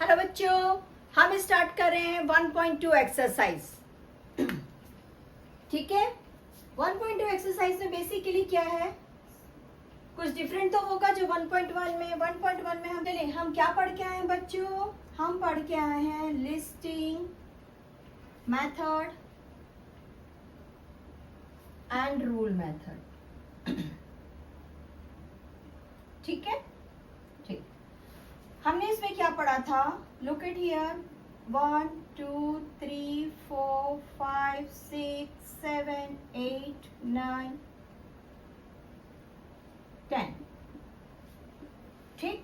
Hello बच्चों, हम start कर रहे हैं 1.2 एक्सरसाइज। ठीक है, 1.2 एक्सरसाइज में बेसिकली क्या है, कुछ डिफरेंट तो होगा जो 1.1 में। 1.1 में हम क्या पढ़ के आए हैं बच्चों? हम पढ़ के आए हैं listing method and rule method. ठीक है, ठीक। हमने इसमें क्या पढ़ा था? Look at here, 1 2 3 4 5 6 7 8 9 10। ठीक,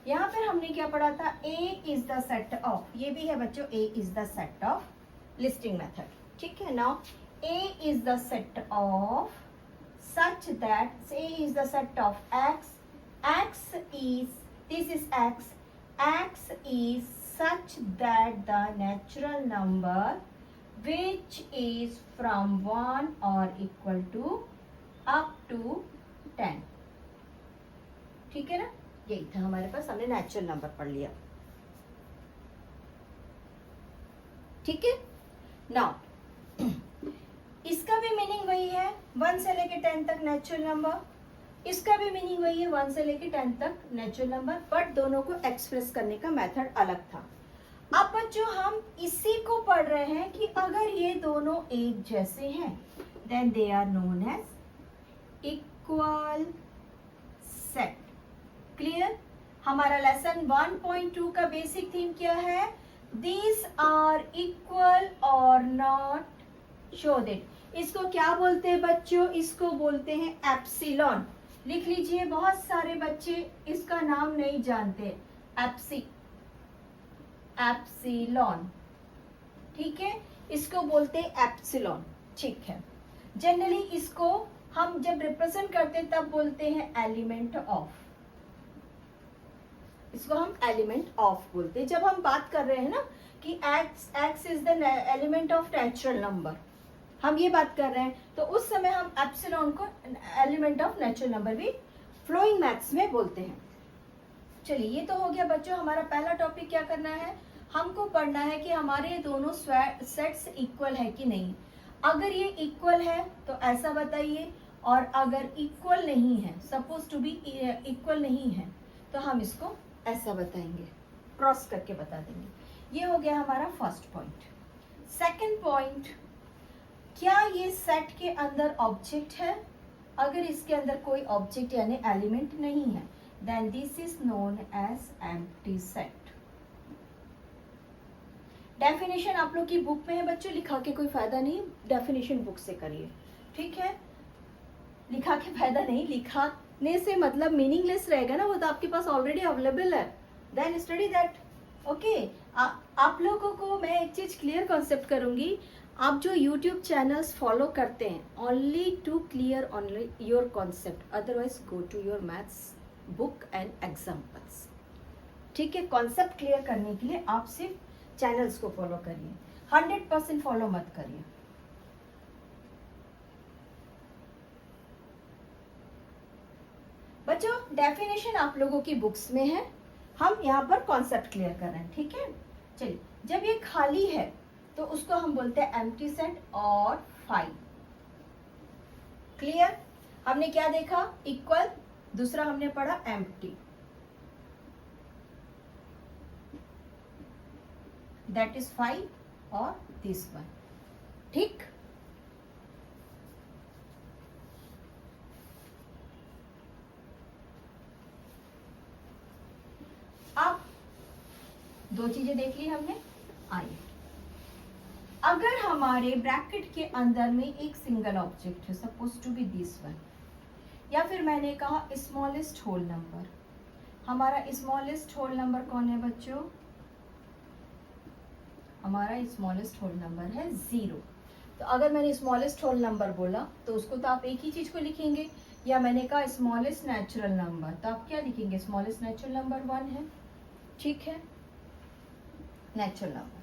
यहाँ पर हमने क्या पढ़ा था? A is the set of, ये भी है बच्चों, A is the set of listing method. ठीक है, now A is the set of such that A is the set of X. X is, this is X. X is such that the natural number which is from 1 or equal to up to 10. ठीक है ना, यही था हमारे पास, हमने natural number पढ़ लिया। ठीक है, नाउ इसका भी मीनिंग वही है, 1 से लेके 10 तक नेचुरल नंबर। इसका भी मीनिंग वही है, 1 से लेके 10 तक नेचुरल नंबर, बट दोनों को एक्सप्रेस करने का मेथड अलग था। अब बच्चों हम इसी को पढ़ रहे हैं कि अगर ये दोनों एक जैसे हैं then they are known as equal set. Clear? हमारा लेसन 1.2 का बेसिक थीम क्या है? दीज आर इक्वल और नॉट शो दैट। इसको क्या बोलते हैं बच्चों? इसको बोलते हैं एप्सिलॉन। लिख लीजिए, बहुत सारे बच्चे इसका नाम नहीं जानते। एप्सिलॉन, ठीक है, इसको बोलते हैं एप्सिलॉन। ठीक है, जनरली इसको हम जब रिप्रेजेंट करते हैं तब बोलते हैं एलिमेंट ऑफ। इसको हम एलिमेंट ऑफ बोलते हैं जब हम बात कर रहे हैं ना कि x is the element of natural number, हम ये बात कर रहे हैं, तो उस समय हम एप्सिलॉन को एलिमेंट ऑफ नेचुरल नंबर भी फ्लोइंग मैथ्स में बोलते हैं। चलिए, ये तो हो गया बच्चों। हमारा पहला टॉपिक क्या करना है? हमको पढ़ना है कि हमारे दोनों सेट्स इक्वल है कि नहीं। अगर ये इक्वल है तो ऐसा बताइए, और अगर इक्वल नहीं है, सपोज टू बी इक्वल नहीं है, तो हम इसको ऐसा बताएंगे, क्रॉस करके बता देंगे। ये हो गया हमारा फर्स्ट पॉइंट। सेकंड पॉइंट, क्या ये सेट के अंदर ऑब्जेक्ट है? अगर इसके अंदर कोई ऑब्जेक्ट यानी एलिमेंट नहीं है then this is known as empty set. Definition आप लोग की बुक में है बच्चों, लिखा के कोई फायदा नहीं, डेफिनेशन बुक से करिए। ठीक है, लिखा के फायदा नहीं, लिखाने से मतलब मीनिंगलेस रहेगा ना, वो तो आपके पास ऑलरेडी अवेलेबल है। Then study that. ओके, आप लोगों को मैं एक चीज क्लियर कॉन्सेप्ट करूंगी। आप जो YouTube चैनल्स फॉलो करते हैं, only to clear only your concept, otherwise go to your maths book and examples. ठीक है, कॉन्सेप्ट क्लियर करने के लिए आप सिर्फ चैनल्स को फॉलो करिए, 100% फॉलो मत करिए। बच्चों, डेफिनेशन आप लोगों की बुक्स में है, हम यहाँ पर कॉन्सेप्ट क्लियर कर रहे हैं। ठीक है, चलिए, जब ये खाली है तो उसको हम बोलते हैं एम्प्टी सेट और फाइव। क्लियर? हमने क्या देखा? इक्वल, दूसरा हमने पढ़ा एम्प्टी, दैट इज फाइव, और दिस वन। ठीक, अब दो चीजें देख ली हमने। आइए, अगर हमारे ब्रैकेट के अंदर में एक सिंगल ऑब्जेक्ट है, suppose to be this one, या फिर मैंने कहा स्मॉलेस्ट होल नंबर। हमारा स्मॉलेस्ट होल नंबर कौन है बच्चों? हमारा स्मॉलेस्ट होल नंबर है 0। तो अगर मैंने स्मॉलेस्ट होल नंबर बोला तो उसको तो आप एक ही चीज को लिखेंगे, या मैंने कहा स्मॉलेस्ट नेचुरल नंबर, तो आप क्या लिखेंगे? स्मॉलेस्ट नेचुरल नंबर 1 है। ठीक है, नेचुरल नंबर।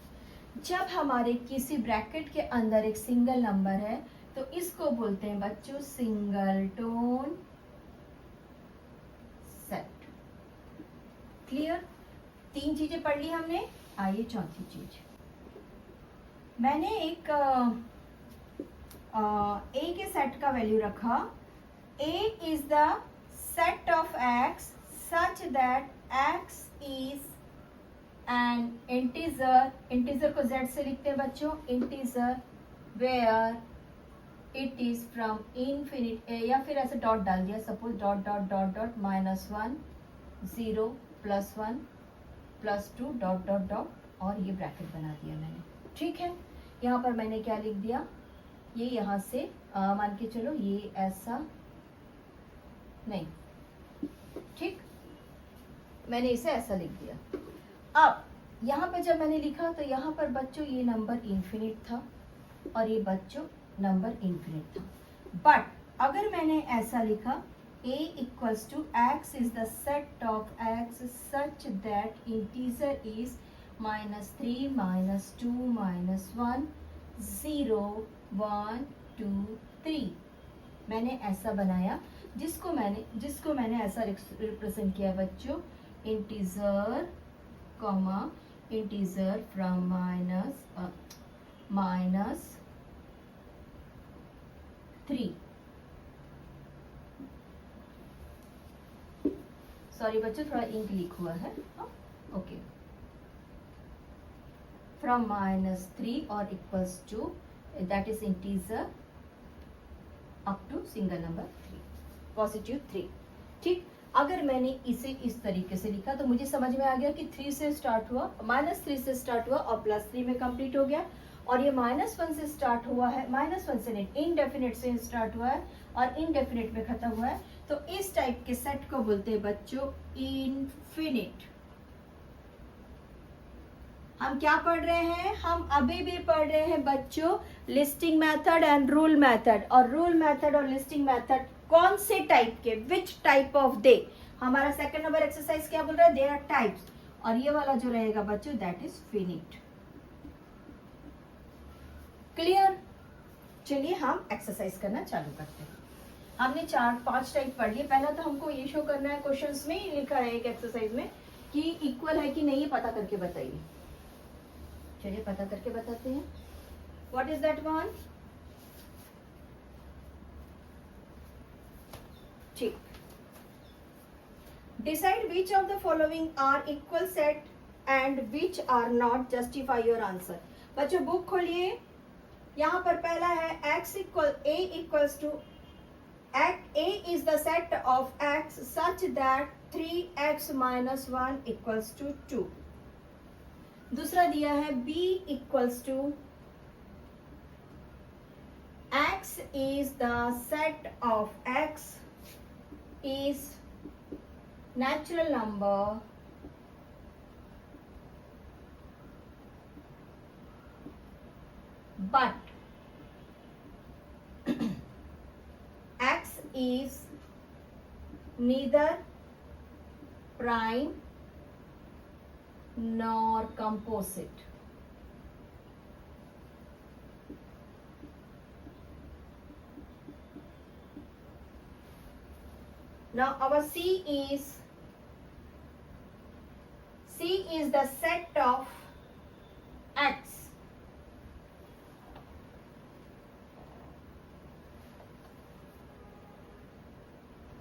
जब हमारे किसी ब्रैकेट के अंदर एक सिंगल नंबर है तो इसको बोलते हैं बच्चों सिंगलटोन सेट। क्लियर? 3 चीजें पढ़ ली हमने। आइए चौथी चीज, मैंने एक ए के सेट का वैल्यू रखा। A is the set of x such that x is an integer, integer को z से लिखते हैं बच्चों, integer where it is from infinite, या फिर ऐसे डॉट डाल दिया, suppose dot dot dot dot -1 0 +1 +2 dot dot dot और ये ब्रैकेट बना दिया मैंने। ठीक है, यहाँ पर मैंने क्या लिख दिया, ये यहाँ से मान के चलो ये ऐसा नहीं, ठीक, मैंने इसे ऐसा लिख दिया। अब यहाँ पर जब मैंने लिखा तो यहाँ पर बच्चों ये नंबर इन्फिनिट था और ये बच्चों नंबर इन्फिनिट था। बट अगर मैंने ऐसा लिखा a equals to x is the set of x such that integer is -3 -2 -1 0 1 2 3, मैंने ऐसा बनाया, जिसको मैंने ऐसा रिप्रेजेंट किया बच्चों, integer comma integer from -3, sorry बच्चों थोड़ा इंक लीक हुआ है, ओके, फ्रॉम -3 और equals to that is integer up to single number 3, positive 3। ठीक, अगर मैंने इसे इस तरीके से लिखा तो मुझे समझ में आ गया कि 3 से स्टार्ट हुआ, -3 से स्टार्ट हुआ और +3 में कंप्लीट हो गया, और ये -1 से स्टार्ट हुआ है, -1 से नहीं, इनडेफिनिट से स्टार्ट हुआ है और इनडेफिनिट में खत्म हुआ है। तो इस टाइप के सेट को बोलते हैं बच्चों इनफिनिट। हम क्या पढ़ रहे हैं, हम अभी भी पढ़ रहे हैं बच्चों listing method and rule method, और रूल मेथड और लिस्टिंग मेथड कौन से टाइप के, विच टाइप ऑफ दे, हमारा सेकंड नंबर एक्सरसाइज क्या बोल रहा है, देयर आर टाइप्स, और ये वाला जो रहेगा बच्चों दैट इज फिनिट। क्लियर, चलिए हम एक्सरसाइज करना चालू करते हैं। हमने 4-5 टाइप पढ़ लिए, पहला तो हमको ये शो करना है, क्वेश्चंस में ही लिखा है एक एक्सरसाइज में कि इक्वल है कि नहीं, ये पता करके बताइए। चलिए पता करके बताते हैं, व्हाट इज दैट वन। ठीक, decide which of the following are equal set and which are not, justify your answer. बच्चों बुक खोलिए, यहाँ पर पहला है x equal a equals to a is the set of x such that 3x minus 1 equals to 2। दूसरा दिया है b equals to x is the set of x is natural number but x is neither prime nor composite। Now our C is the set of x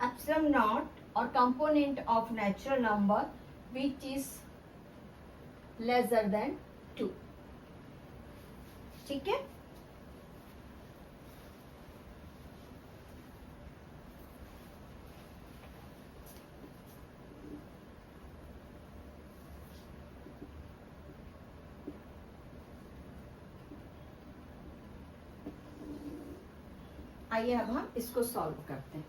epsilon naught or component of natural number which is lesser than 2। ठीक है, आइए अब हम इसको solve करते हैं।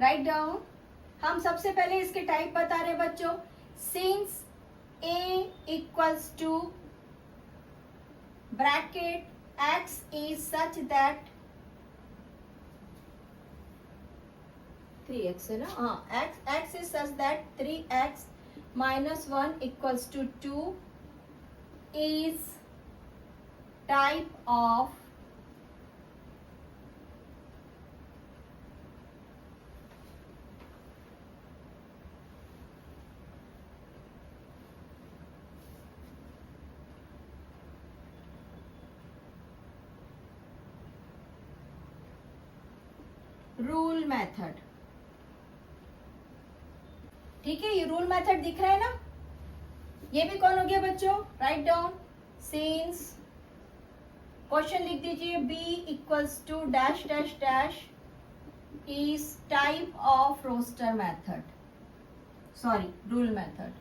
Write down, हम सबसे पहले इसके टाइप बता रहे बच्चों, since a equals to bracket x is such that 3x है ना, हाँ, x is such that 3x minus 1 equals to 2 is type of rule method. ठीक है, ये रूल मेथड दिख रहा है ना, ये भी कौन हो गया बच्चों, राइट डाउन। सिंस क्वेश्चन लिख दीजिए, b equals to dash dash dash is type of roster method, sorry rule method.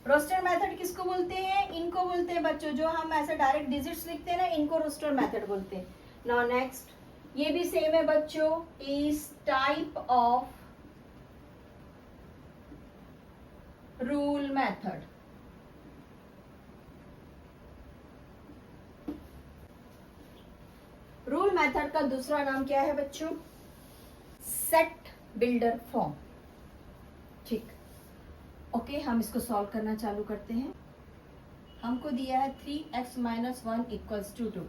Roster method किसको बोलते हैं, इनको बोलते हैं बच्चों, जो हम ऐसे डायरेक्ट डिजिट्स लिखते हैं ना, इनको रोस्टर मेथड बोलते हैं। नाउ नेक्स्ट, ये भी सेम है बच्चों, is type of rule method. Rule method का दूसरा नाम क्या है बच्चों, सेट बिल्डर फॉर्म। ठीक, ओके, हम इसको सॉल्व करना चालू करते हैं। हमको दिया है 3x माइनस 1 इक्वल्स टू 2।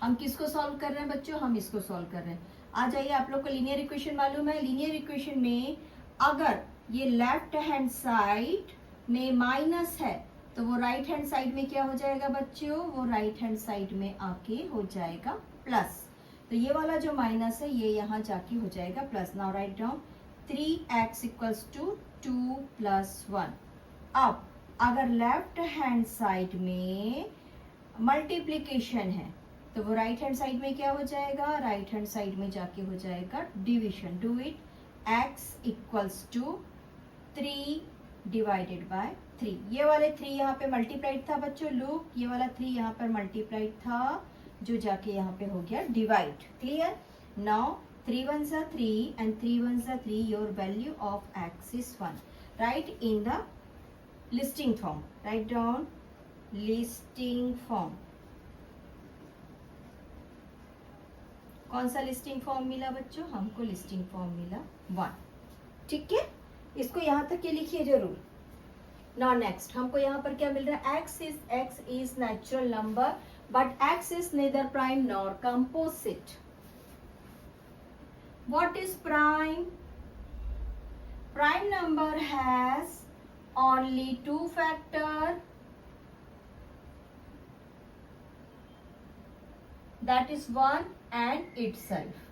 हम किसको सॉल्व कर रहे हैं बच्चों, हम इसको सॉल्व कर रहे हैं। आ जाइए, आप लोग को लीनियर इक्वेशन मालूम है। लीनियर इक्वेशन में अगर ये लेफ्ट हैंड साइड में माइनस है तो वो राइट हैंड साइड में क्या हो जाएगा बच्चों, वो राइट हैंड साइड में आके हो जाएगा प्लस। तो ये वाला जो माइनस है ये यहाँ जाके हो जाएगा plus. Now write down 3x equals to 2 plus 1। अब अगर लेफ्ट हैंड साइड में मल्टीप्लीकेशन है तो वो राइट हैंड साइड में क्या हो जाएगा, राइट हैंड साइड में जाके हो जाएगा division. Do it, x equals to 3 divided by 3। ये वाले 3 यहाँ पे मल्टीप्लाइड था बच्चों, लुक ये वाला 3 यहाँ पर मल्टीप्लाइड था जो जाके यहाँ पे हो गया divide. Clear, now 3 1s are 3 and 3 1s are 3, your value of x is 1. Write in the listing form, write down listing form। कौन सा लिस्टिंग फॉर्म मिला बच्चों, हमको लिस्टिंग फॉर्म मिला 1। ठीक है, इसको यहाँ तक के लिखिए जरूर। नाउ नेक्स्ट, हमको यहाँ पर क्या मिल रहा है, x is natural number but x is neither prime nor composite। What is prime? Prime number has only 2 factor, that is 1 and itself।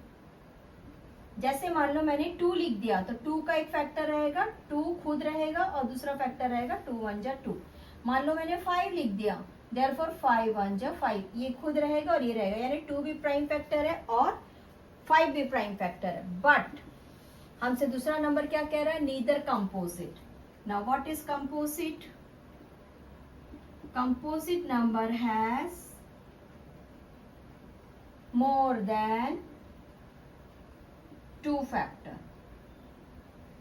जैसे मान लो मैंने 2 लिख दिया तो 2 का एक फैक्टर रहेगा, 2 खुद रहेगा और दूसरा फैक्टर रहेगा 2 1 जा 2। मान लो मैंने 5 लिख दिया, therefore 5 1 जा 5, ये खुद रहेगा और ये रहेगा, यानी 2 भी प्राइम फैक्टर है और 5 भी प्राइम फैक्टर है। बट हमसे दूसरा नंबर क्या कह रहा है, neither composite. Now what is composite, composite number has more than 2 factor.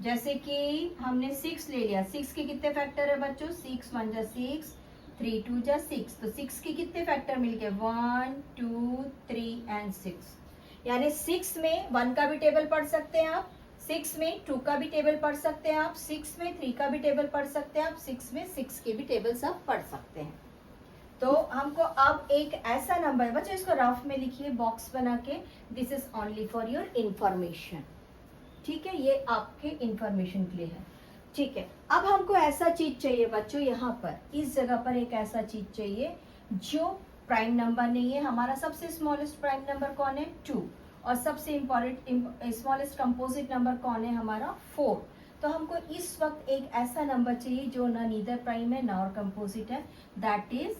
जैसे कि हमने 6 ले लिया, 6 के कितने फैक्टर है बच्चों, 6 1 जा 6, 3 2 जा 6, तो 6 के कितने फैक्टर मिल गए, 1 2 3 एंड 6। यानी 6 में 1 का भी टेबल पढ़ सकते हैं आप, 6 में 2 का भी टेबल पढ़ सकते हैं आप, 6 में 3 का भी टेबल पढ़ सकते हैं आप, 6 में 6 के भी टेबल्स आप पढ़ सकते हैं। तो हमको अब एक ऐसा नंबर, बच्चों इसको रफ में लिखिए बॉक्स बना के, this is only for your information. ठीक है, ये आपके इंफॉर्मेशन के लिए है। ठीक है, अब हमको ऐसा चीज चाहिए बच्चों, यहाँ पर इस जगह पर एक ऐसा चीज चाहिए जो प्राइम नंबर नहीं है। हमारा सबसे स्मॉलेस्ट प्राइम नंबर कौन है, 2, और सबसे इम्पोर्टेंट स्मॉलेस्ट कंपोजिट नंबर कौन है हमारा, 4। तो हमको इस वक्त एक ऐसा नंबर चाहिए जो ना नीदर प्राइम है ना और कंपोजिट है, दैट इज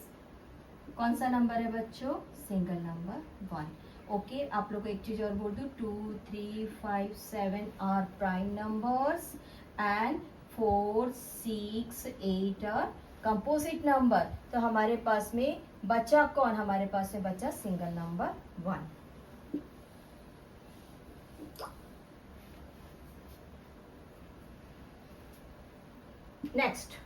कौन सा नंबर है बच्चों, सिंगल नंबर 1। ओके, आप लोग को एक चीज और बोल दूं, 2 3 5 7 are prime numbers and 4 6 8 are composite number. तो हमारे पास में बचा कौन, हमारे पास में बचा सिंगल नंबर 1। नेक्स्ट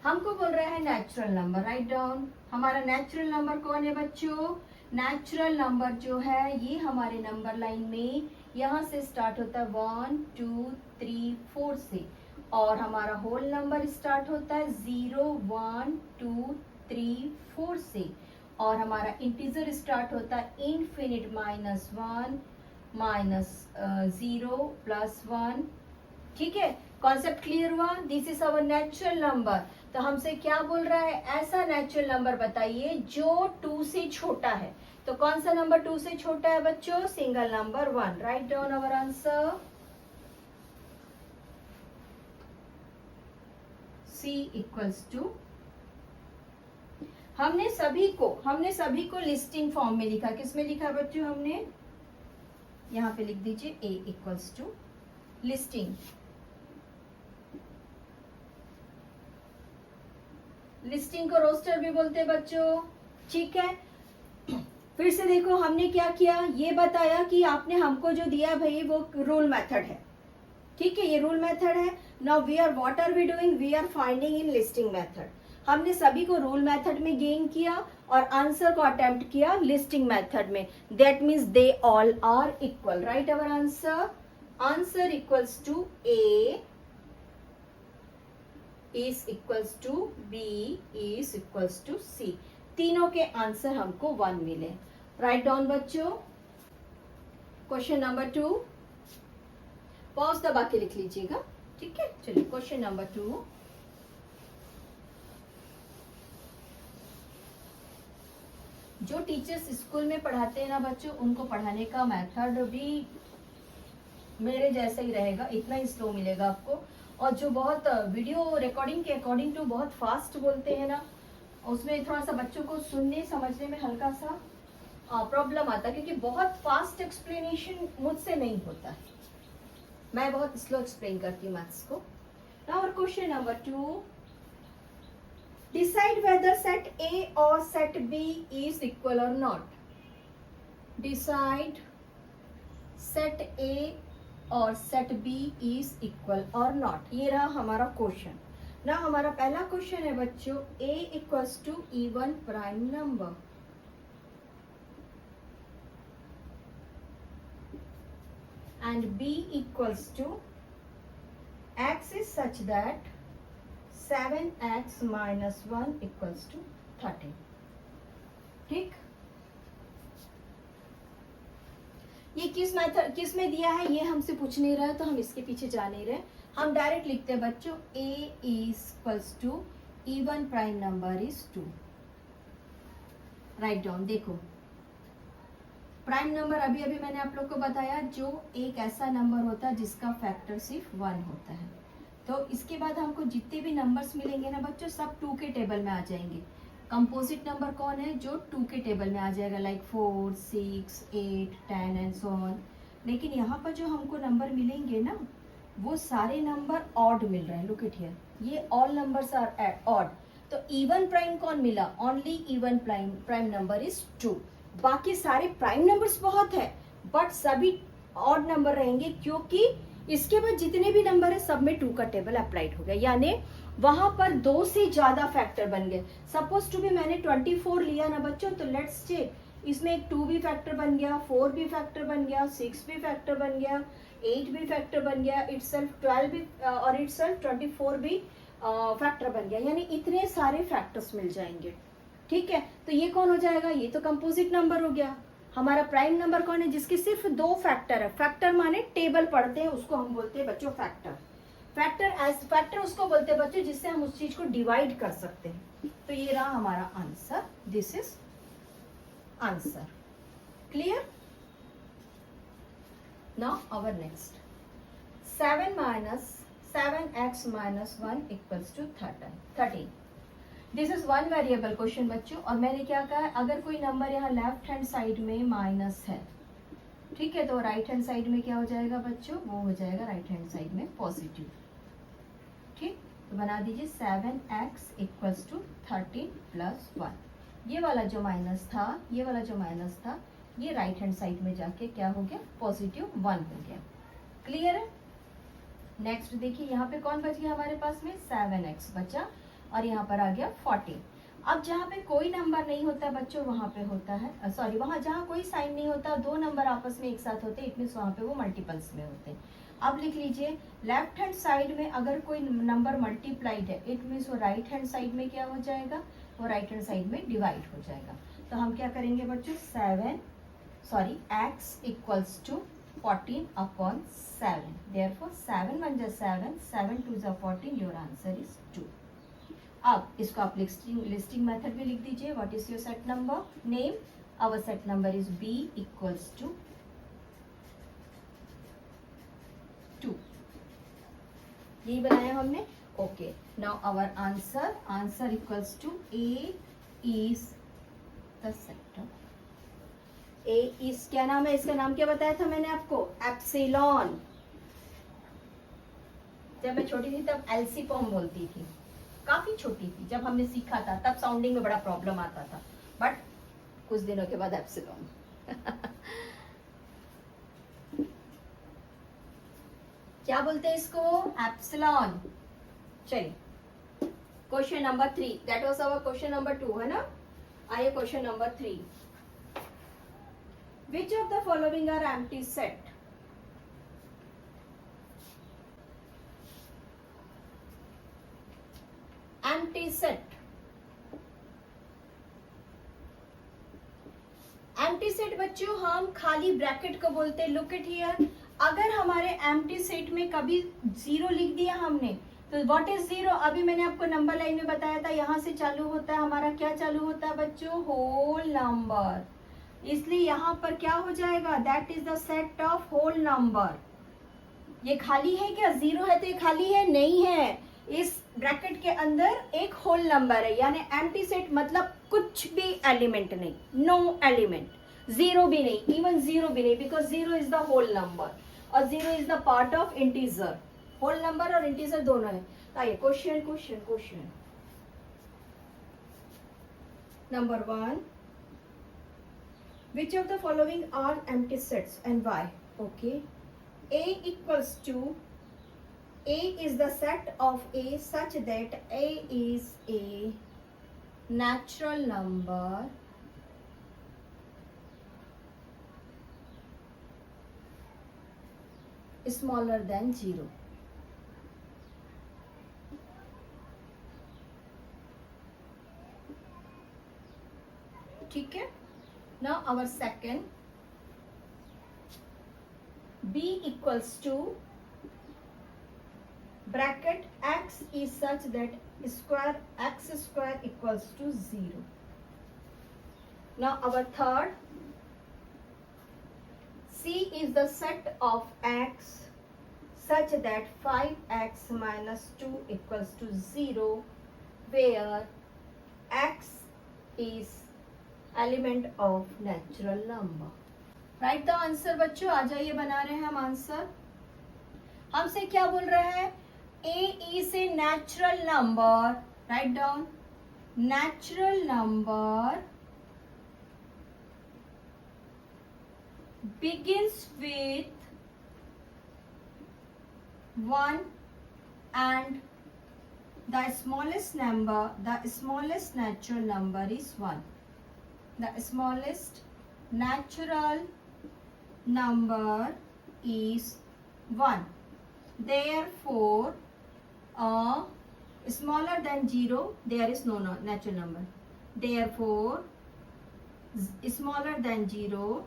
हमको बोल रहा है नेचुरल नंबर, राइट डाउन। हमारा नेचुरल नंबर कौन है बच्चों, नेचुरल नंबर जो है ये हमारे नंबर लाइन में यहाँ से स्टार्ट होता है 1 2 3 4 से, और हमारा होल नंबर स्टार्ट होता है 0 1 2 3 4 से, और हमारा इंटीजर स्टार्ट होता है इनफिनिट -1 -0 +1 ठीक है, कॉन्सेप्ट क्लियर हुआ? This is our natural number. तो हमसे क्या बोल रहा है, ऐसा नेचुरल नंबर बताइए जो 2 से छोटा है। तो कौन सा नंबर 2 से छोटा है बच्चों? Single number 1। Write down our answer, C equals to, हमने सभी को लिस्टिंग फॉर्म में लिखा। किस में लिखा बच्चों? हमने यहां पे लिख दीजिए A equals to listing. Listing को रोस्टर भी बोलते हैं बच्चों, ठीक है। फिर से देखो हमने क्या किया, ये बताया कि आपने हमको जो दिया भाई वो रूल मेथड है, ठीक है, ये रूल मेथड है। Now we are, what are we doing, we are finding in listing method. हमने सभी को रूल मेथड में गेन किया और आंसर को अटेम्प्ट किया लिस्टिंग मेथड में। That means they all are equal. Write our answer, answer equals to A is equals to B is equals to C। तीनों के आंसर हमको 1 मिले। राइट डाउन बच्चों। क्वेश्चन नंबर 2, पॉज दबा के लिख लीजिएगा, ठीक है। चलिए क्वेश्चन नंबर 2, जो टीचर्स स्कूल में पढ़ाते हैं ना बच्चों, उनको पढ़ाने का मेथड भी मेरे जैसा ही रहेगा, इतना ही स्लो मिलेगा आपको। और जो बहुत वीडियो रिकॉर्डिंग के अकॉर्डिंग टू बहुत फास्ट बोलते हैं ना, उसमें थोड़ा सा बच्चों को सुनने समझने में हल्का सा प्रॉब्लम आता है, क्योंकि बहुत फास्ट एक्सप्लेनेशन मुझसे नहीं होता है, मैं बहुत स्लो एक्सप्लेन करती हूँ मैथ्स को। Now question number 2, decide whether set A और सेट B इज इक्वल और नॉट। डिसाइड सेट A और सेट B इज इक्वल और नॉट, ये रहा हमारा क्वेश्चन ना। हमारा पहला क्वेश्चन है बच्चों, A equals to even prime number, and B equals to x is such that 7x minus 1 equals to 13। ठीक, ये किस में दिया है ये हमसे पूछ नहीं रहा है, तो हम इसके पीछे जा नहीं रहे, हम डायरेक्ट लिखते हैं बच्चों A is equals to even prime number is 2। Write down. देखो प्राइम नंबर अभी मैंने आप लोग को बताया, जो एक ऐसा नंबर होता है जिसका फैक्टर सिर्फ 1 होता है। तो इसके बाद हमको जितने भी नंबर्स मिलेंगे ना बच्चों, सब 2 के टेबल में आ जाएंगे। कंपोजिट नंबर कौन है? जो 2 के टेबल में आ जाएगा, लाइक 4, 6, 8, 10 एंड सो ऑन। लेकिन यहाँ पर जो हमको नंबर मिलेंगे ना, वो सारे नंबर ऑड मिल रहे हैं। लुक इट हियर, ये ऑल नंबर्स आर ऑड। तो इवन प्राइम कौन मिला? Only even prime number is 2। बाकी सारे प्राइम नंबर्स बहुत है, बट सभी ऑड नंबर रहेंगे, क्योंकि इसके बाद जितने भी नंबर है सब में 2 का टेबल अप्लाइड हो गया, यानी वहां पर 2 से ज्यादा फैक्टर बन गए। सपोज टू भी मैंने 24 लिया ना बच्चों, तो लेट्स चेक, इसमें एक 2 भी फैक्टर बन गया, 4 भी फैक्टर बन गया, 6 भी फैक्टर बन गया, 8 भी फैक्टर बन गया, इटसेल्फ 12 भी और इटसेल्फ 24 भी फैक्टर बन गया, यानी इतने सारे फैक्टर्स मिल जाएंगे। ठीक है, तो ये कौन हो जाएगा? ये तो कंपोजिट नंबर हो गया। हमारा प्राइम नंबर कौन है? जिसके सिर्फ 2 फैक्टर है। फैक्टर माने टेबल पढ़ते हैं, उसको हम बोलते हैं बच्चों फैक्टर। फैक्टर उसको बोलते हैं बच्चों जिससे हम उस चीज को डिवाइड कर सकते हैं। तो ये रहा हमारा answer, this is answer. Clear? Now our next, 7x minus 1 equals to 13। This is one variable question बच्चों, और मैंने क्या कहा है, अगर कोई नंबर यहाँ लेफ्ट हैंड साइड में माइनस है, ठीक है, तो राइट हैंड साइड में क्या हो जाएगा बच्चों? वो हो जाएगा राइट हैंड साइड में पॉजिटिव। ठीक, तो बना दीजिए 7x इक्वल्स टू 13 प्लस 1। ये वाला जो माइनस था, ये वाला जो माइनस था, ये राइट हैंड साइड में जाके क्या हो गया? पॉजिटिव 1 हो गया। क्लियर है? नेक्स्ट देखिए, यहाँ पे कौन बच गया हमारे पास में? 7x बचा, और यहाँ पर आ गया 14। अब जहाँ पे कोई नंबर नहीं होता बच्चों, वहां पे होता है, सॉरी, वहां जहाँ कोई साइन नहीं होता, 2 नंबर आपस में एक साथ होते, इट मीन्स वहां पे वो मल्टीपल्स में होते हैं। अब लिख लीजिए, लेफ्ट हैंड साइड में अगर कोई नंबर मल्टीप्लाइड है, इट मीन्स वो राइट हैंड साइड में क्या हो जाएगा? वो राइट हैंड साइड में डिवाइड हो जाएगा। तो हम क्या करेंगे बच्चों? x equals to 14/7. Therefore 7 1 जा 7, 7 2 जा 14. Your answer is 2. अब इसको आप लिस्टिंग मेथड भी लिख दीजिए. What is your set number name? Our set number is B equals to 2. यही बनाया हमने. Okay, now our answer equals to A is the set of A is, क्या नाम है इसका? नाम क्या बताया था मैंने आपको? एप्सिलॉन. जब मैं छोटी थी तब एल्सी फॉर्म बोलती थी. काफी छोटी थी जब हमने सीखा था, तब साउंडिंग में बड़ा प्रॉब्लम आता था, बट कुछ दिनों के बाद एप्सिलॉन. क्या बोलते हैं इसको? एप्सिलॉन. चलिए, question number 3. That was our question number 2, है ना? आइए question number 3. Which of the following are empty set? Empty set. Empty set बच्चों हम खाली ब्रैकेट को बोलते हैं. Look at here. अगर हमारे एम्प्टी सेट में कभी 0 लिख दिया हमने, तो व्हाट इज 0? अभी मैंने आपको नंबर लाइन में बताया था, यहां से चालू होता है हमारा. क्या चालू होता है बच्चों? Whole number. इसलिए यहां पर क्या हो जाएगा? That is the set of whole number. ये खाली है क्या? 0 है तो ये खाली है? नहीं है. इस ब्रैकेट के अंदर एक होल नंबर है, यानी एम्प्टी सेट मतलब कुछ भी एलिमेंट नहीं. No element. 0 भी नहीं, इवन 0 भी नहीं, because 0 is the whole number और 0 is the part of integer. Whole number और इंटीजर दोनों है. आइए question number 1. Which of the following are empty sets and why? Okay. A equals to, A is the set of A such that A is a natural number smaller than 0. ठीक है. Now our second, B equals to bracket x is such that x square equals to 0. Now our third, C is the set of x such that 5x minus 2 equals to 0, where x is element of natural number. Right the answer बच्चों. आ जाइए, बना रहे हैं हम answer. हमसे क्या बोल रहा है? A is a natural number. Right down. Natural number begins with 1 and the smallest natural number is 1. The smallest natural number is 1. Therefore, smaller than 0, there is no natural number. Therefore, smaller than 0,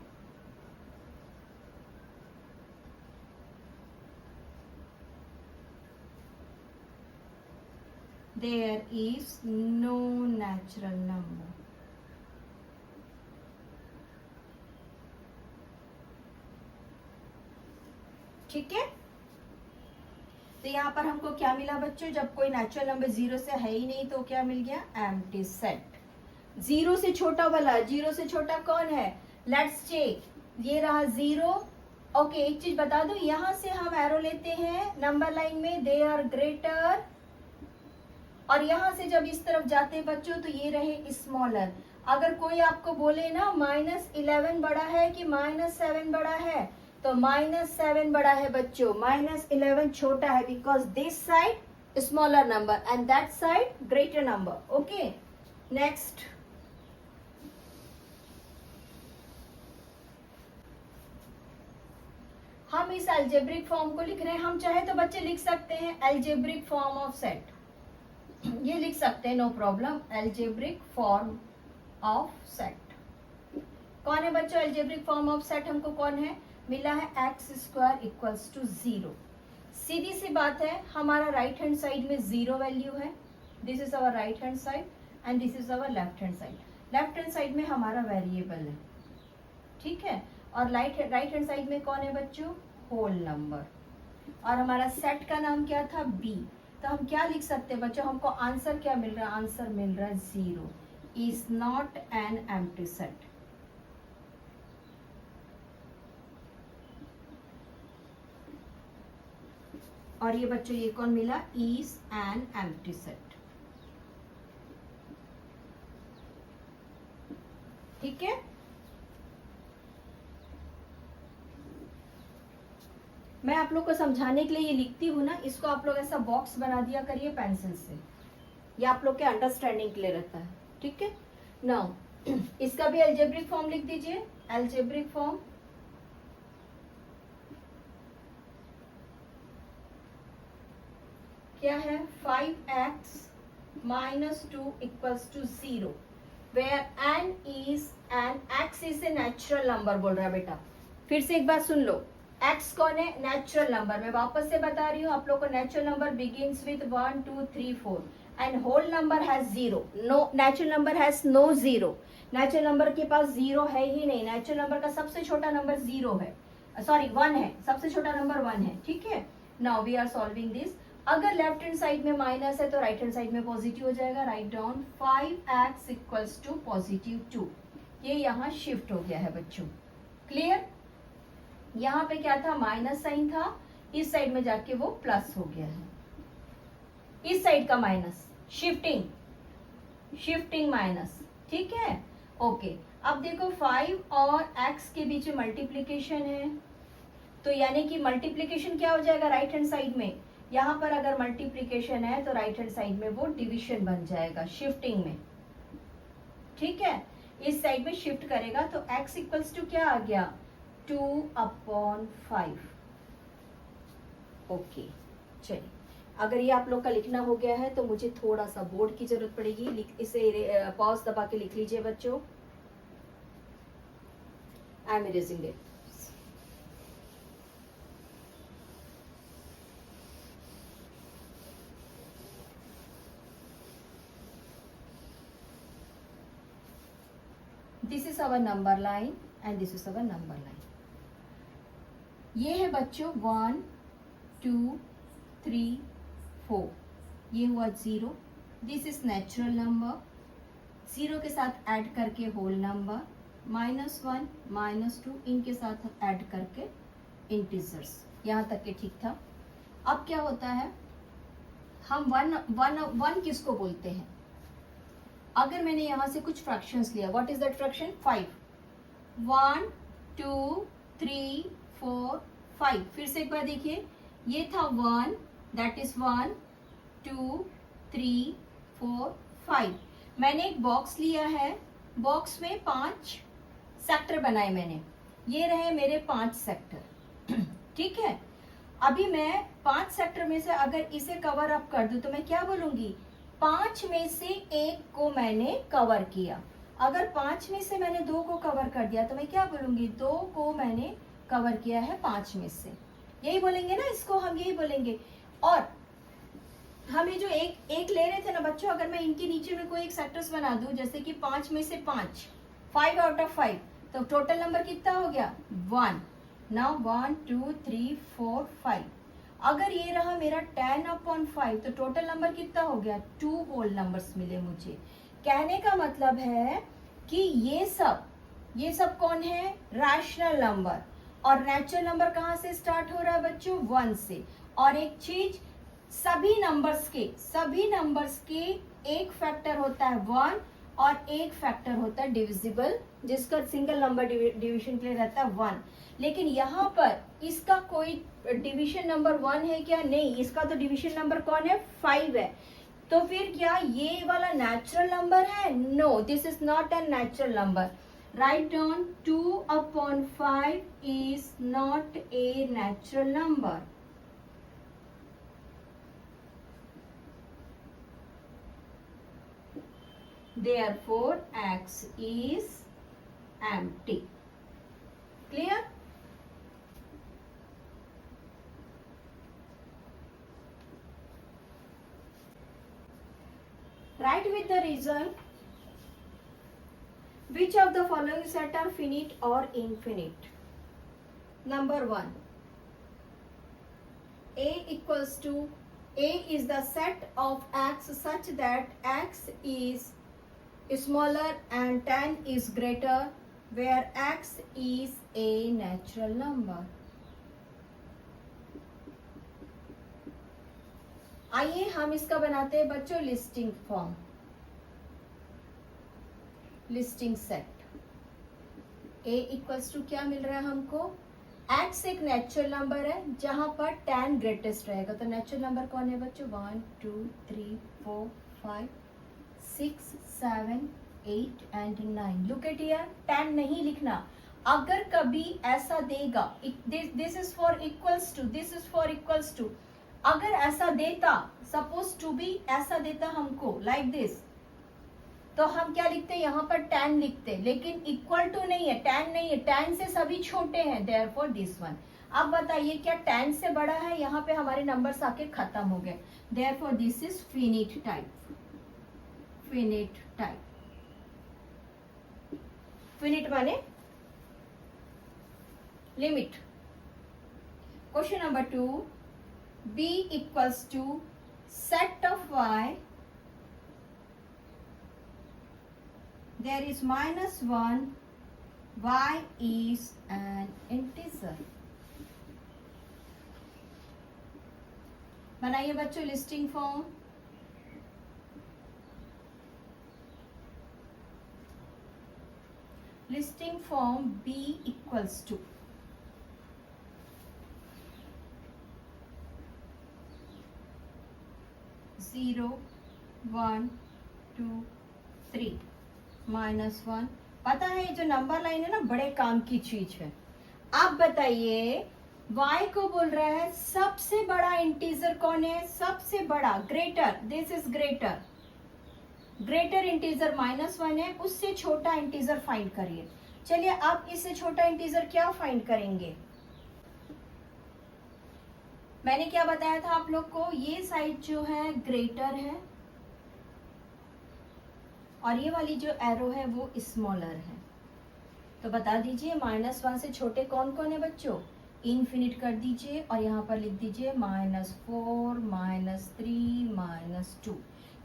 there is no natural number. ठीक है. तो यहाँ पर हमको क्या मिला बच्चों? जब कोई नेचुरल नंबर 0 से है ही नहीं तो क्या मिल गया? Empty set. 0 से छोटा वाला. 0 से छोटा कौन है? Let's check. ये रहा 0. ओके, एक चीज बता दो, यहां से हम एरो लेते हैं नंबर लाइन में, दे आर ग्रेटर, और यहां से जब इस तरफ जाते हैं बच्चों तो ये रहे स्मॉलर. अगर कोई आपको बोले ना -11 बड़ा है कि -7 बड़ा है, तो -7 बड़ा है बच्चों, -11 छोटा है, because this side smaller number and that side greater number. Okay, next. हम इस अलजेब्रिक फॉर्म को लिख रहे हैं. हम चाहे तो बच्चे लिख सकते हैं अलजेब्रिक फॉर्म ऑफ सेट. ये लिख सकते हैं, no problem. Algebraic form of set कौन है बच्चों? अलजेब्रिक फॉर्म ऑफ सेट हमको कौन है? मिला है एक्स स्क्वायर इक्वल्स टू 0। सीधी सी बात है, हमारा राइट हैंड साइड में 0 वैल्यू है, this is our right hand side and this is our left hand side. Left hand side में हमारा वेरिएबल है, ठीक है, और राइट हैंड साइड में कौन है बच्चों, होल नंबर, और हमारा सेट का नाम क्या था, बी। तो हम क्या लिख सकते हैं बच्चों, हमको आंसर क्या मिल रहा है, आंसर मिल रहा है 0, is not an empty set. और ये बच्चों ये कौन मिला, इज एन एम्प्टी सेट। ठीक है, मैं आप लोग को समझाने के लिए ये लिखती हूँ ना, इसको आप लोग ऐसा बॉक्स बना दिया करिए पेंसिल से, ये आप लोग के अंडरस्टैंडिंग के लिए रहता है। ठीक है, नाउ इसका भी अलजेब्रिक फॉर्म लिख दीजिए। अलजेब्रिक फॉर्म क्या है, 5x minus 2 equals to 0 where n is and x is a natural number बोल रहा है बेटा। फिर से एक बात सुन लो, x कौन है, नेचुरल नंबर। मैं वापस से बता रही हूँ आप लोग को, natural number begins with 1 2 3 4 and whole number has 0। No, natural number has no 0। Natural number के पास 0 है ही नहीं। नेचुरल नंबर का सबसे छोटा नंबर 0 है, सॉरी 1 है, सबसे छोटा नंबर 1 है। ठीक है, now we are solving this. अगर लेफ्ट हैंड साइड में माइनस है तो राइट हैंड साइड में पॉजिटिव हो जाएगा। Write down 5x equals to positive 2, ये यहाँ शिफ्ट हो गया है बच्चों। क्लियर, यहाँ पे क्या था, माइनस साइन था, इस साइड में जाके वो प्लस हो गया है, इस साइड का माइनस, शिफ्टिंग माइनस। ठीक है, ओके। अब देखो 5 और x के बीच में मल्टीप्लीकेशन है, तो यानी कि मल्टीप्लीकेशन क्या हो जाएगा राइट हैंड साइड में, यहाँ पर अगर मल्टीप्लीकेशन है तो राइट हैंड साइड में वो डिवीजन बन जाएगा शिफ्टिंग में। ठीक है, इस साइड में शिफ्ट करेगा तो x इक्वल्स टू क्या आ गया, 2/5। ओके, चलिए, अगर ये आप लोग का लिखना हो गया है तो मुझे थोड़ा सा बोर्ड की जरूरत पड़ेगी, इसे पॉज दबा के लिख लीजिए बच्चों। I am erasing it. This is our number line and this is our number line. ये है बच्चों 1 2 3 4, ये हुआ 0, दिस इज नेचुरल नंबर। 0 के साथ ऐड करके होल नंबर, -1 -2 इनके साथ ऐड करके इंटीजर्स। यहाँ तक के ठीक था। अब क्या होता है, हम वन किसको बोलते हैं, अगर मैंने यहां से कुछ फ्रैक्शंस लिया, व्हाट इज दैट फ्रैक्शन, 5, 1 2 3 4 5। फिर से एक बार देखिए, ये था 1, दैट इज 1 2 3 4 5। मैंने एक बॉक्स लिया है, बॉक्स में 5 सेक्टर बनाए मैंने, ये रहे मेरे 5 सेक्टर। ठीक है, अभी मैं 5 सेक्टर में से अगर इसे कवर अप कर दूं तो मैं क्या बोलूंगी, 5 में से 1 को मैंने कवर किया। अगर 5 में से मैंने 2 को कवर कर दिया तो मैं क्या बोलूंगी, 2 को मैंने कवर किया है 5 में से। यही बोलेंगे ना इसको, हम यही बोलेंगे। और हमें जो एक ले रहे थे ना बच्चों, अगर मैं इनके नीचे में कोई एक सेक्टर्स बना दूं, जैसे कि 5 में से 5 आउट ऑफ 5, तो टोटल नंबर कितना हो गया, 1। नाउ 1 2 3 4 5। अगर ये रहा मेरा 10/5 तो टोटल नंबर कितना हो गया, 2 होल नंबर्स मिले मुझे। कहने का मतलब है कि ये सब कौन है, रैशनल नंबर। और नेचुरल नंबर कहाँ से स्टार्ट हो रहा है बच्चों, 1 से। और एक चीज, सभी नंबर्स के एक फैक्टर होता है 1 और एक फैक्टर होता है डिविजिबल, जिसका सिंगल नंबर डिवीजन के लिए रहता है 1। लेकिन यहाँ पर इसका कोई डिवीजन नंबर 1 है क्या, नहीं, इसका तो डिवीजन नंबर कौन है, 5 है। तो फिर क्या ये वाला नेचुरल नंबर है, no, this is not a natural number. Right down 2/5 is not a natural number. Therefore, x is empty. Clear? Write with the reason. Which of the following set are finite or infinite? Number 1. A is the set of x such that x is smaller and 10 is greater, where x is a natural number. आइए हम इसका बनाते हैं बच्चों listing form, listing set. A equals to क्या मिल रहा है हमको? x एक नेचुरल नंबर है जहां पर 10 ग्रेटेस्ट रहेगा. तो नेचुरल नंबर कौन है बच्चों? 1 2 3 4 5 6 7 8 एंड 9. लुक एट हियर, 10 नहीं लिखना. अगर कभी ऐसा देगा, this is for equals to, this is for equals to, अगर ऐसा देता, सपोज टू बी ऐसा देता हमको लाइक दिस, तो हम क्या लिखते हैं? यहाँ पर 10 लिखते, लेकिन इक्वल टू नहीं है, 10 नहीं है, 10 से सभी छोटे हैं, देयरफॉर दिस वन. अब बताइए क्या 10 से बड़ा है? यहाँ पे हमारे नंबर्स आके खत्म हो गए, therefore this is finite type. Finite type. Finite माने limit. Question number 2. B equals to set of y, there is -1, y is an integer. बनाइए बच्चों listing form. Listing form B equals to 0 1 2 3 -1. पता है ये जो नंबर लाइन है ना, बड़े काम की चीज है. आप बताइए y को बोल रहा है सबसे बड़ा इंटीजर कौन है? सबसे बड़ा, greater, this is greater. Greater integer -1 है, उससे छोटा इंटीजर फाइंड करिए. चलिए आप इससे छोटा इंटीजर क्या फाइंड करेंगे? मैंने क्या बताया था आप लोग को? ये साइड जो है ग्रेटर है और ये वाली जो एरो है वो स्मॉलर है. तो बता दीजिए -1 से छोटे कौन कौन है बच्चों? इनफिनिट कर दीजिए और यहाँ पर लिख दीजिए -4 -3 -2.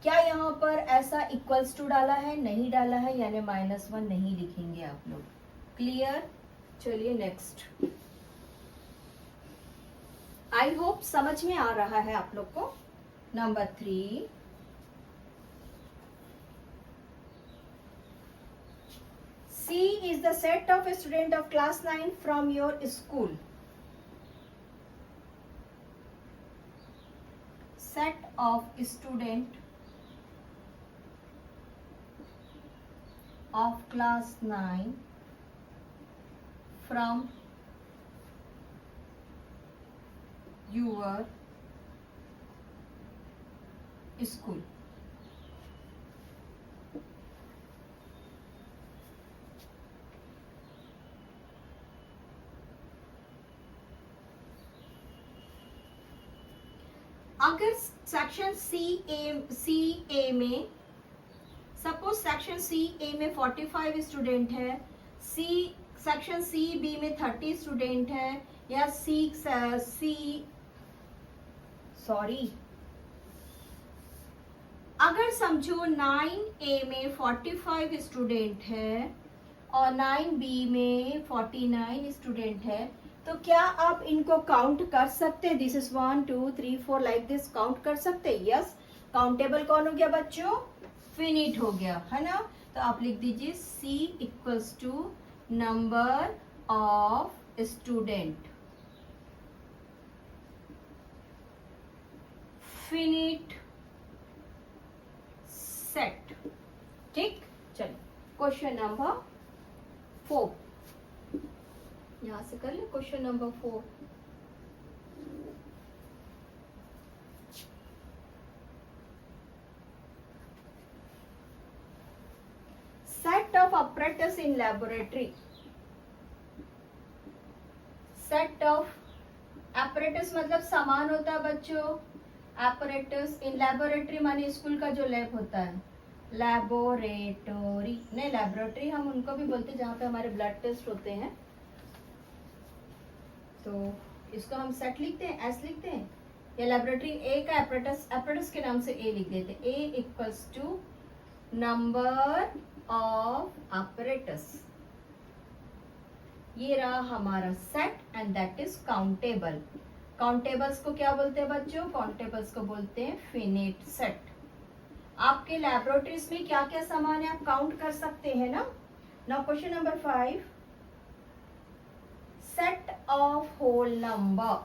क्या यहाँ पर ऐसा इक्वल्स टू डाला है? नहीं डाला है, यानी -1 नहीं लिखेंगे आप लोग. क्लियर? चलिए नेक्स्ट. आई होप समझ में आ रहा है आप लोग को. Number 3. C is the set of a student of class 9 from your school. Set of student of class 9 from your school. अगर सेक्शन सी ए में, सपोज सेक्शन सी ए में 45 स्टूडेंट है, सेक्शन सी बी में 30 स्टूडेंट है, या अगर समझो 9A में 45 स्टूडेंट है और 9B में 49 स्टूडेंट है, तो क्या आप इनको काउंट कर सकते हैं? This is 1 2 3 4 like this count कर सकते हैं? यस. काउंटेबल कौन हो गया बच्चों? फिनिट हो गया, है ना. तो आप लिख दीजिए C equals to number of student. Finite set. ठीक. चलिए क्वेश्चन नंबर 4 यहां से कर ले. Question number 4. Set of apparatus in laboratory. Set of apparatus मतलब सामान होता है बच्चों. apparatus in laboratory माने स्कूल का जो लैब होता है, लैबोरेटरी, नहीं लैबोरेटरी हम उनको भी बोलते हैं जहाँ पे हमारे ब्लड टेस्ट होते हैं। तो इसको हम सेट लिखते हैं, एस लिखते हैं, या लैबोरेटरी ए का एपरेटस के नाम से ए लिख देते हैं। A equals to number of apparatus, ये रहा हमारा set and that is countable. Countables को क्या बोलते हैं बच्चों? काउंटेबल्स को बोलते हैं फिनिट सेट। आपके लैबोरेटरीज में क्या क्या सामान है आप काउंट कर सकते हैं ना। Now question number 5, set of whole number,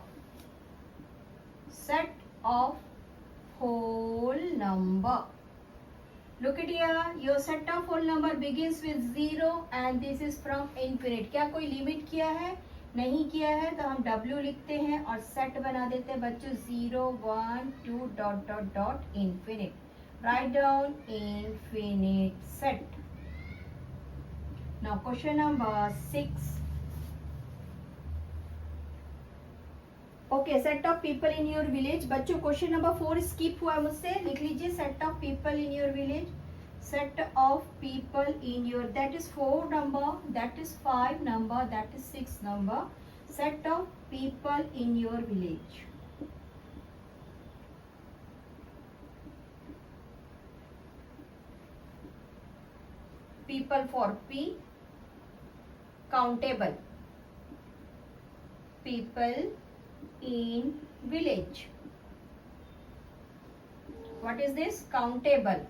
set of whole number, look at here, your set of whole number begins with 0 and this is from infinite। क्या कोई लिमिट किया है? नहीं किया है, तो हम W लिखते हैं और सेट बना देते हैं बच्चों 0 1 2 dot dot dot infinite। write down infinite set। now question number 6, okay, set of people in your village. बच्चों क्वेश्चन नंबर 4 स्किप हुआ है मुझसे, लिख लीजिए set of people in your village. Set of people in your, that is 4 number, that is 5 number, that is 6 number. Set of people in your village. People for P, countable, people in village, what is this? countable।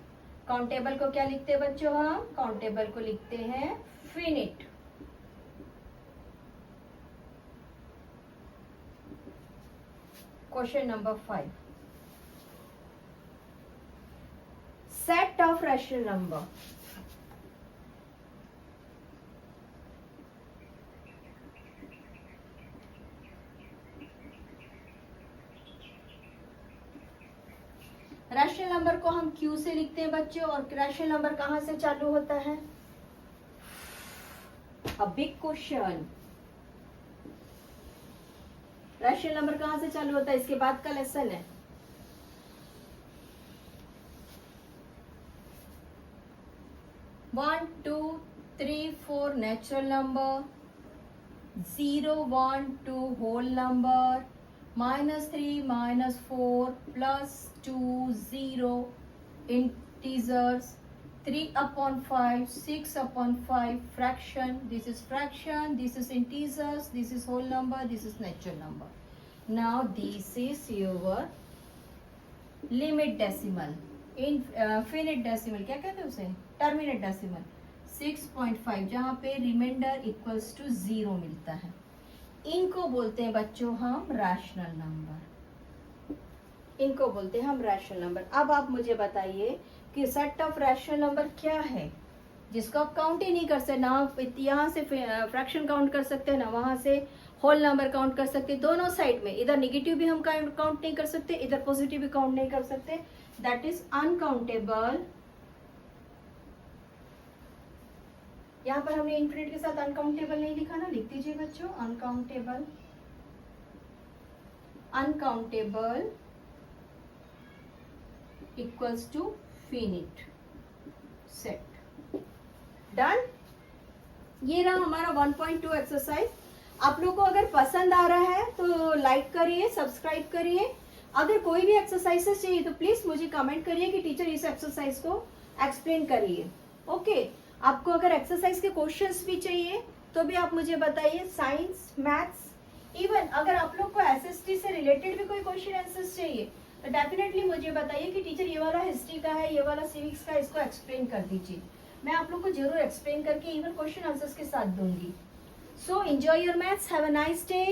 countable को क्या लिखते हैं बच्चों? हम countable को लिखते हैं finite। Question number 5, set of rational number। Rational number को हम Q से लिखते हैं बच्चों, और रैशनल नंबर कहां से चालू होता है? A big question, rational number कहां से चालू होता है? इसके बाद का लेसन है। One two three four natural number, 0 1 2 whole number, -3 -4 +2 0 integers, 3/5 6/5 fraction, this is fraction, this is integers, this is whole number, this is natural number। now this is your limit decimal, infinite decimal, क्या कहते हैं उसे? terminate decimal 6.5, जहाँ पे reminder equals to 0 मिलता है। इनको बोलते हैं बच्चों हम रैशनल नंबर, इनको बोलते हैं हम रैशनल नंबर। अब आप मुझे बताइए कि सेट ऑफ रैशनल नंबर क्या है जिसको आप काउंट ही नहीं कर सकते, ना यहाँ से फ्रैक्शन काउंट कर सकते हैं, ना वहां से होल नंबर काउंट कर सकते, दोनों साइड में। इधर निगेटिव भी हम काउंट नहीं कर सकते, इधर पॉजिटिव भी काउंट नहीं कर सकते, दैट इज अनकाउंटेबल। यहाँ पर हमने इन्फिनिट के साथ अनकाउंटेबल नहीं लिखा ना, लिख दीजिए बच्चों uncountable. Uncountable equals to finite set. Done. ये रहा हमारा 1.2 एक्सरसाइज। आप लोग को अगर पसंद आ रहा है तो लाइक करिए, सब्सक्राइब करिए। अगर कोई भी एक्सरसाइजेस चाहिए तो प्लीज मुझे कमेंट करिए कि टीचर इस एक्सरसाइज को एक्सप्लेन करिए। ओके, आपको अगर एक्सरसाइज के क्वेश्चंस भी चाहिए तो भी आप मुझे बताइए, साइंस, मैथ्स, इवन अगर आप लोग को एसएसटी से रिलेटेड भी कोई क्वेश्चन आंसर्स चाहिए तो डेफिनेटली मुझे बताइए कि टीचर ये वाला हिस्ट्री का है, ये वाला सिविक्स का, इसको एक्सप्लेन कर दीजिए। मैं आप लोग को जरूर एक्सप्लेन करके इवन क्वेश्चन आंसर्स के साथ दूंगी। So enjoy your maths, have a nice day.